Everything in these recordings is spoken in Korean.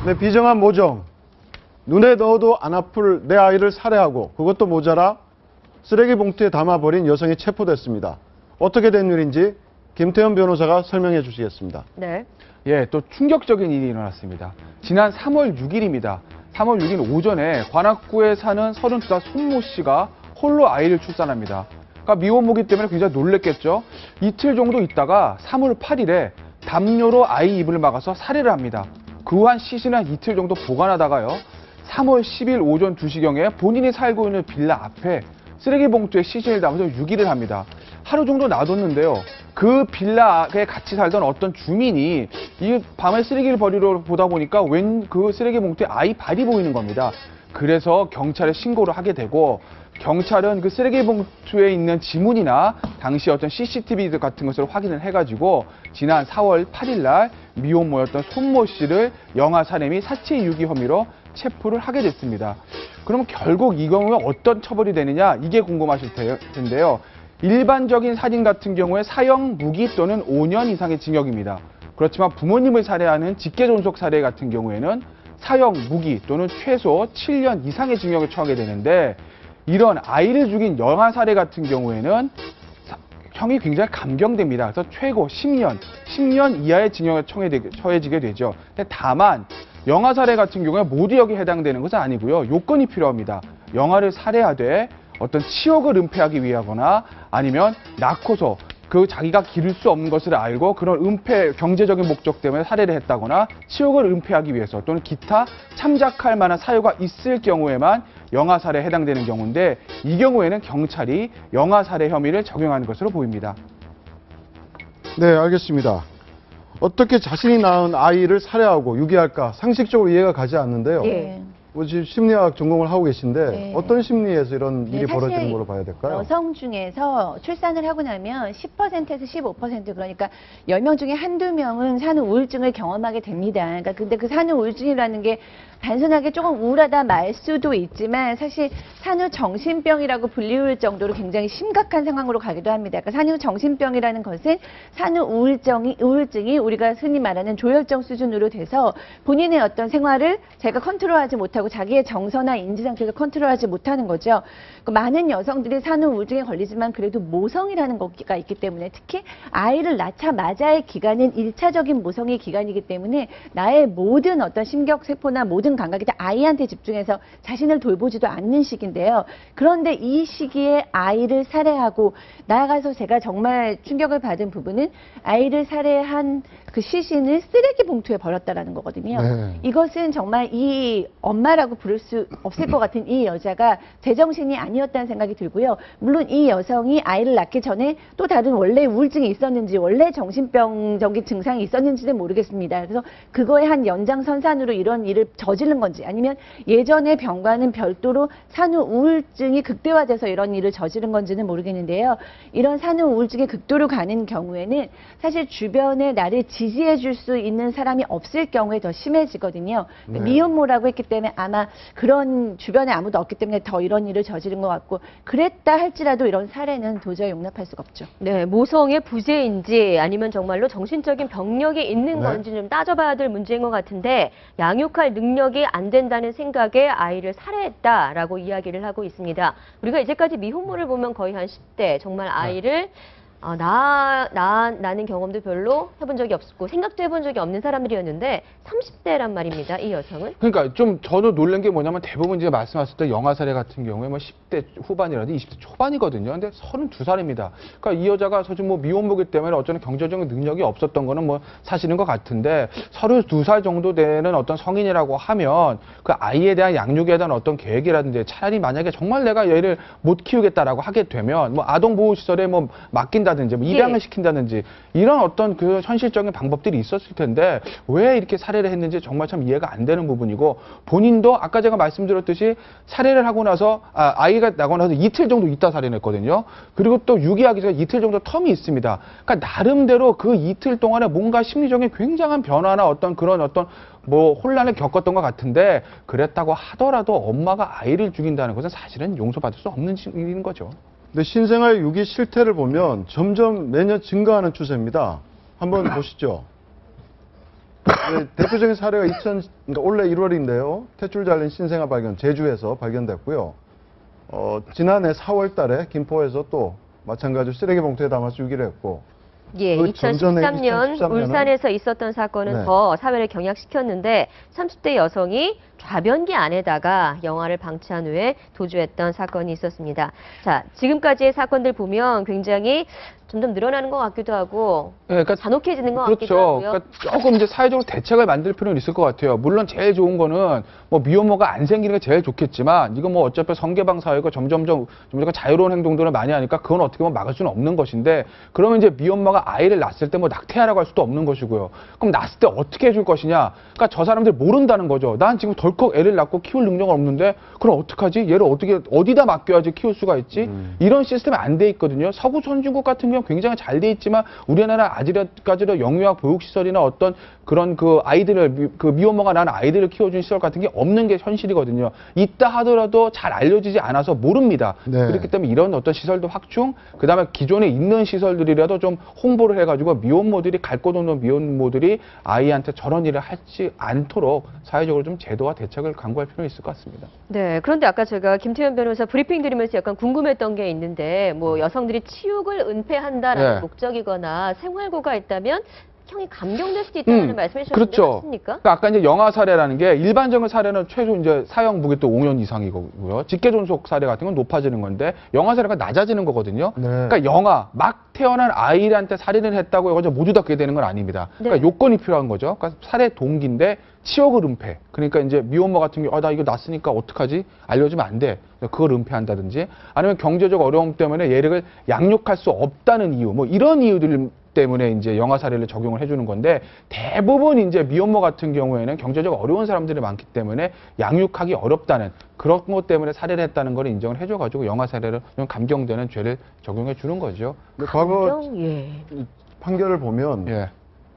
내 비정한 모정, 눈에 넣어도 안 아플 내 아이를 살해하고 그것도 모자라 쓰레기 봉투에 담아버린 여성이 체포됐습니다. 어떻게 된 일인지 김태현 변호사가 설명해 주시겠습니다. 네. 예, 또 충격적인 일이 일어났습니다. 지난 3월 6일입니다. 3월 6일 오전에 관악구에 사는 32살 손모 씨가 홀로 아이를 출산합니다. 그러니까 미혼모기 때문에 굉장히 놀랬겠죠. 이틀 정도 있다가 3월 8일에 담요로 아이 입을 막아서 살해를 합니다. 그 후 한 시신을 한 이틀 정도 보관하다가요. 3월 10일 오전 2시경에 본인이 살고 있는 빌라 앞에 쓰레기 봉투에 시신을 담아서 유기를 합니다. 하루 정도 놔뒀는데요. 그 빌라에 같이 살던 어떤 주민이 이 밤에 쓰레기를 버리러 보다 보니까 웬 그 쓰레기 봉투에 아이 발이 보이는 겁니다. 그래서 경찰에 신고를 하게 되고 경찰은 그 쓰레기 봉투에 있는 지문이나 당시 어떤 CCTV 같은 것을 확인을 해가지고 지난 4월 8일 날 미혼모였던 손모 씨를 영아 살해 및 사체 유기 혐의로 체포를 하게 됐습니다. 그럼 결국 이 경우에 어떤 처벌이 되느냐 이게 궁금하실 텐데요. 일반적인 살인 같은 경우에 사형 무기 또는 5년 이상의 징역입니다. 그렇지만 부모님을 살해하는 직계존속 살해 같은 경우에는 사형 무기 또는 최소 7년 이상의 징역을 처하게 되는데 이런 아이를 죽인 영아 살해 같은 경우에는 형이 굉장히 감경됩니다. 그래서 최고 10년 이하의 징역을 처해지게 되죠. 근데 다만 영아 살해 같은 경우에 모두 여기에 해당되는 것은 아니고요. 요건이 필요합니다. 영아를 살해하되 어떤 치욕을 은폐하기 위하거나 아니면 낳고서 그 자기가 기를 수 없는 것을 알고 그런 은폐 경제적인 목적 때문에 살해를 했다거나 치욕을 은폐하기 위해서 또는 기타 참작할 만한 사유가 있을 경우에만 영아 살해에 해당되는 경우인데 이 경우에는 경찰이 영아 살해 혐의를 적용하는 것으로 보입니다. 네, 알겠습니다. 어떻게 자신이 낳은 아이를 살해하고 유기할까 상식적으로 이해가 가지 않는데요. 예. 뭐 지금 심리학 전공을 하고 계신데 네. 어떤 심리에서 이런 네, 일이 사실 벌어지는 걸로 봐야 될까요? 여성 중에서 출산을 하고 나면 10%에서 15% 그러니까 10명 중에 한두 명은 산후 우울증을 경험하게 됩니다. 그러니까 근데 그 산후 우울증이라는 게 단순하게 조금 우울하다 말 수도 있지만 사실 산후 정신병이라고 불리울 정도로 굉장히 심각한 상황으로 가기도 합니다. 그러니까 산후 정신병이라는 것은 산후 우울증이 우리가 흔히 말하는 조혈증 수준으로 돼서 본인의 어떤 생활을 자기가 컨트롤하지 못하고 자기의 정서나 인지 상태를 컨트롤하지 못하는 거죠. 많은 여성들이 산후 우울증에 걸리지만 그래도 모성이라는 것가 있기 때문에 특히 아이를 낳자마자의 기간은 1차적인 모성의 기간이기 때문에 나의 모든 어떤 심경세포나 모든 감각이 다 아이한테 집중해서 자신을 돌보지도 않는 시기인데요. 그런데 이 시기에 아이를 살해하고 나아가서 제가 정말 충격을 받은 부분은 아이를 살해한 그 시신을 쓰레기 봉투에 버렸다라는 거거든요. 네. 이것은 정말 이 엄마라고 부를 수 없을 것 같은 이 여자가 제정신이 아니었다는 생각이 들고요. 물론 이 여성이 아이를 낳기 전에 또 다른 원래 우울증이 있었는지 원래 정신병적인 증상이 있었는지는 모르겠습니다. 그래서 그거에 한 연장선상으로 이런 일을 저지른 건지 아니면 예전의 병과는 별도로 산후 우울증이 극대화돼서 이런 일을 저지른 건지는 모르겠는데요. 이런 산후 우울증이 극도로 가는 경우에는 사실 주변에 나를 지지해 줄 수 있는 사람이 없을 경우에 더 심해지거든요. 네. 미혼모라고 했기 때문에 아마 그런 주변에 아무도 없기 때문에 더 이런 일을 저지른 것 같고 그랬다 할지라도 이런 살해는 도저히 용납할 수가 없죠. 네, 모성의 부재인지 아니면 정말로 정신적인 병력이 있는 네. 건지 좀 따져봐야 될 문제인 것 같은데 양육할 능력이 안 된다는 생각에 아이를 살해했다라고 이야기를 하고 있습니다. 우리가 이제까지 미혼모를 보면 거의 한 10대 정말 아이를 나는 경험도 별로 해본 적이 없고 생각도 해본 적이 없는 사람들이었는데 30대란 말입니다. 이 여성은. 그러니까 좀 저도 놀란 게 뭐냐면 대부분 제가 말씀하셨을 때 영아 살해 같은 경우에 뭐 10대 후반이라든지 20대 초반이거든요. 근데 32살입니다. 그러니까 이 여자가 사실 뭐 미혼모기 때문에 어쩌면 경제적인 능력이 없었던 거는 뭐 사실인 것 같은데 32살 정도 되는 어떤 성인이라고 하면 그 아이에 대한 양육에 대한 어떤 계획이라든지 차라리 만약에 정말 내가 얘를 못 키우겠다라고 하게 되면 뭐 아동보호시설에 뭐 맡긴다든지 뭐 입양을 시킨다든지 이런 어떤 그 현실적인 방법들이 있었을 텐데 왜 이렇게 살해를 했는지 정말 참 이해가 안 되는 부분이고 본인도 아까 제가 말씀드렸듯이 살해를 하고 나서 아이가 나고 나서 이틀 정도 있다 살해했거든요. 그리고 또 유기하기 전에 이틀 정도 텀이 있습니다. 그러니까 나름대로 그 이틀 동안에 뭔가 심리적인 굉장한 변화나 어떤 그런 어떤 뭐 혼란을 겪었던 것 같은데 그랬다고 하더라도 엄마가 아이를 죽인다는 것은 사실은 용서받을 수 없는 일인 거죠. 근데 신생아 유기 실태를 보면 점점 매년 증가하는 추세입니다. 한번 보시죠. 네, 대표적인 사례가 그러니까 올해 1월인데요. 탯줄 잘린 신생아 발견, 제주에서 발견됐고요. 지난해 4월 달에 김포에서 또 마찬가지로 쓰레기 봉투에 담아서 유기를 했고, 예, 그 전전에 2013년 2013년은 울산에서 있었던 사건은 네. 더 사회를 경악시켰는데 30대 여성이 좌변기 안에다가 영화를 방치한 후에 도주했던 사건이 있었습니다. 자, 지금까지의 사건들 보면 굉장히 점점 늘어나는 것 같기도 하고 예, 그러니까 잔혹해지는 것 같기도 그렇죠. 하고요. 그러니까 조금 이제 사회적으로 대책을 만들 필요는 있을 것 같아요. 물론 제일 좋은 거는 뭐 미혼모가 안 생기는 게 제일 좋겠지만 이건 뭐 어차피 성개방 사회가 점점 자유로운 행동들을 많이 하니까 그건 어떻게 보면 막을 수는 없는 것인데 그러면 이제 미혼모가 아이를 낳았을 때 뭐 낙태하라고 할 수도 없는 것이고요. 그럼 낳았을 때 어떻게 해줄 것이냐? 그러니까 저 사람들 모른다는 거죠. 난 지금 덜컥 애를 낳고 키울 능력은 없는데 그럼 어떡하지? 얘를 어디다 맡겨야지 키울 수가 있지? 이런 시스템이 안 돼 있거든요. 서구 선진국 같은 경우 굉장히 잘 돼 있지만 우리나라 아직까지도 영유아 보육시설이나 어떤 그런 그 아이들을 그 미혼모가 낳은 아이들을 키워준 시설 같은 게 없는 게 현실이거든요. 있다 하더라도 잘 알려지지 않아서 모릅니다. 네. 그렇기 때문에 이런 어떤 시설도 확충, 그다음에 기존에 있는 시설들이라도 좀 홍보를 해가지고 미혼모들이 갈 곳 없는 미혼모들이 아이한테 저런 일을 하지 않도록 사회적으로 좀 제도와 대책을 강구할 필요는 있을 것 같습니다. 네, 그런데 아까 제가 김태현 변호사 브리핑 드리면서 약간 궁금했던 게 있는데 뭐 여성들이 치욕을 은폐한다라는 네. 목적이거나 생활고가 있다면 형이 감경될 수도 있다는 말씀해 주셨는데 그렇죠. 맞습니까? 그러니까 아까 이제 영아 사례라는 게 일반적인 사례는 최소 이제 사형 무기 또 5년 이상이고요. 직계 존속 사례 같은 건 높아지는 건데 영아 사례가 낮아지는 거거든요. 네. 그러니까 영아 막 태어난 아이한테 살인을 했다고 해가지고 모두 다 그게 되는 건 아닙니다. 그러니까 네. 요건이 필요한 거죠. 그러니까 살해 동기인데 치욕을 은폐. 그러니까 이제 미혼모 같은 경우 나 이거 낳았으니까 어떡하지? 알려주면 안 돼. 그걸 은폐한다든지 아니면 경제적 어려움 때문에 얘를 양육할 수 없다는 이유 뭐 이런 이유들 때문에 이제 영아 사례를 적용을 해주는 건데 대부분 이제 미혼모 같은 경우에는 경제적 어려운 사람들이 많기 때문에 양육하기 어렵다는 그런 것 때문에 살해를 했다는 걸 인정을 해줘가지고 영아 사례를 감경되는 죄를 적용해 주는 거죠. 근데 과거 예. 판결을 보면 예.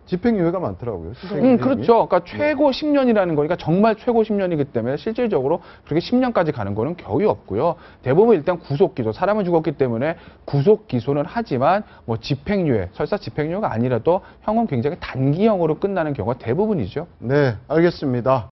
집행유예가 많더라고요. 집행유예가. 그렇죠. 그러니까 최고 10년이라는 거니까 정말 최고 10년이기 때문에 실질적으로 그렇게 10년까지 가는 거는 거의 없고요. 대부분 일단 구속 기소, 사람은 죽었기 때문에 구속 기소는 하지만 뭐 집행유예, 설사 집행유예가 아니라도 형은 굉장히 단기형으로 끝나는 경우가 대부분이죠. 네, 알겠습니다.